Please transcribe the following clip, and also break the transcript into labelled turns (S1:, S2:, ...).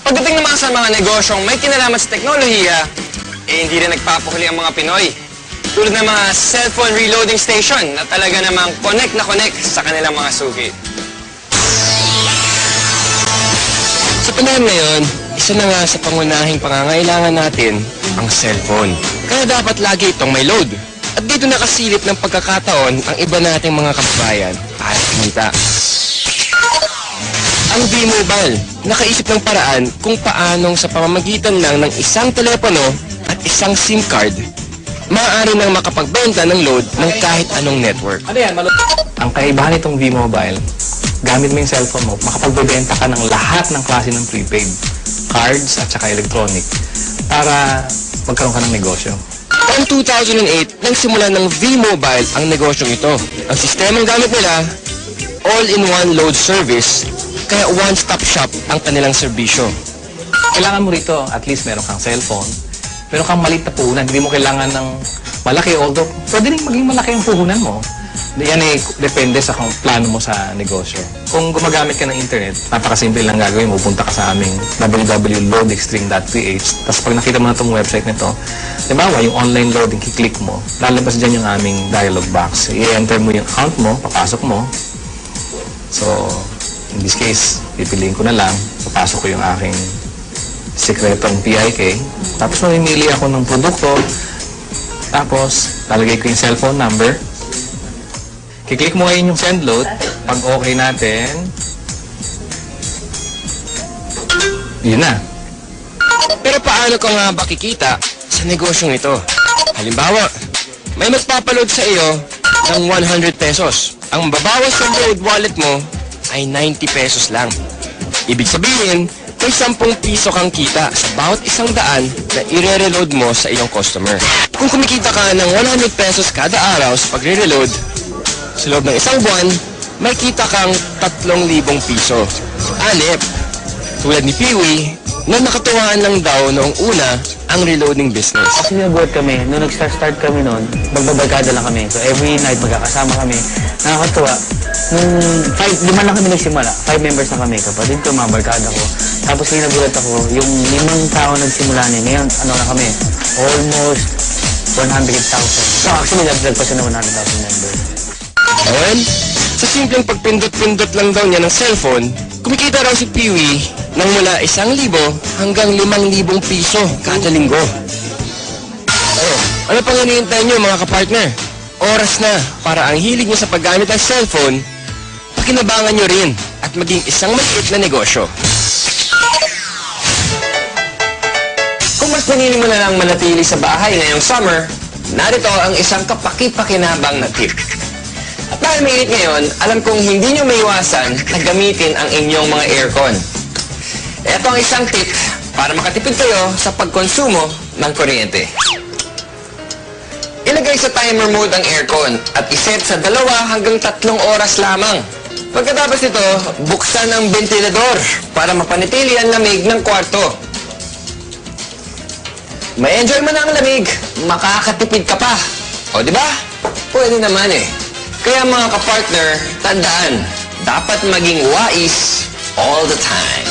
S1: Pagdating naman sa mga negosyong may kinalaman sa teknolohiya, hindi rin nagpapahuli ang mga Pinoy. Tulad ng mga cellphone reloading station na talaga namang connect na connect sa kanilang mga suki. Sa panahon ngayon, isa na nga sa pangunahing pangangailangan natin ang cellphone. Kaya dapat lagi itong may load. At dito nakasilip ng pagkakataon ang iba nating mga kababayan para kumita. Ang V-Mobile, nakaisip ng paraan kung paanong sa pamamagitan lang ng isang telepono at isang SIM card, maaari nang makapagbenta ng load ng kahit anong network.
S2: Ang kaibahan nitong V-Mobile, gamit mo yung cellphone mo, makapagbebenta ka ng lahat ng klase ng prepaid, cards at saka electronic, para magkaroon ka ng negosyo.
S1: Taong 2008, nang simula ng V-Mobile ang negosyong ito. Ang sistemang gamit nila, all-in-one load service, kaya one-stop shop ang kanilang serbisyo.
S2: Kailangan mo rito, at least meron kang cellphone, meron kang maliit na puhunan, hindi mo kailangan ng malaki, although pwede rin maging malaki ang puhunan mo. Yan ay depende sa kung plano mo sa negosyo. Kung gumagamit ka ng internet, napakasimple lang gagawin mo. Punta ka sa aming www.loadextreme.ph. Tapos pag nakita mo na itong website nito, dibawa yung online loading, kiklik mo, lalabas dyan yung aming dialog box. I-enter mo yung account mo, papasok mo. So, in this case, pipiliin ko na lang, papasok ko yung aking sekretong PIK. Tapos mamimili ako ng produkto. Tapos, lalagay ko yung cellphone number. Kiklik mo ngayon yung send load. Pag okay natin, yun na.
S1: Pero paano ka nga ba kikita sa negosyong ito? Halimbawa, may magpapaload sa iyo ng 100 pesos. Ang babawas sa load wallet mo ay 90 pesos lang. Ibig sabihin, may 10 piso kang kita sa bawat 100 na i-reload mo sa iyong customer. Kung kumikita ka ng 100 pesos kada araw sa pagre-reload, sa loob ng isang buwan, may kita kang 3,000 piso. Anip, tulad ni Peewee, na nakatuwaan lang daw noong una ang reloading business.
S3: Kasi nabuhat kami, nung nag-start kami noon, magbabarkada lang kami. So every night magkakasama kami. Nakakatuwa. Nung 5 lang kami nagsimula. 5 members na kami. Kapatid ko, mga barkada ko. Tapos ngayon nagulat ako, yung 5 tao nagsimula niya. Ngayon, ano na kami? Almost 100,000. So actually, nag-drag pa siya ng 100,000 members.
S1: Ngayon, sa simpleng pagpindot-pindot lang daw niya ng cellphone, kumikita raw si Peewee ng mula 1,000 hanggang 5,000 piso kada linggo. Ano pang hinihintay niyo mga kapartner? Oras na para ang hilig niyo sa paggamit ng cellphone, pakinabangan niyo rin at maging isang maliit na negosyo. Kung mas pinili mo na lang manatili sa bahay ngayong summer, narito ang isang kapaki-pakinabang na tip. At dahil mainit ngayon, alam kong hindi nyo maiwasan na gamitin ang inyong mga aircon. Ito ang isang tip para makatipid kayo sa pagkonsumo ng kuryente. Ilagay sa timer mode ang aircon at iset sa 2 hanggang 3 oras lamang. Pagkatapos nito, buksan ang ventilador para mapanatili ang lamig ng kwarto. May-enjoy mo na ang lamig, makakatipid ka pa. O diba? Pwede naman eh. Kaya mga kapartner, tandaan, dapat maging wais all the time.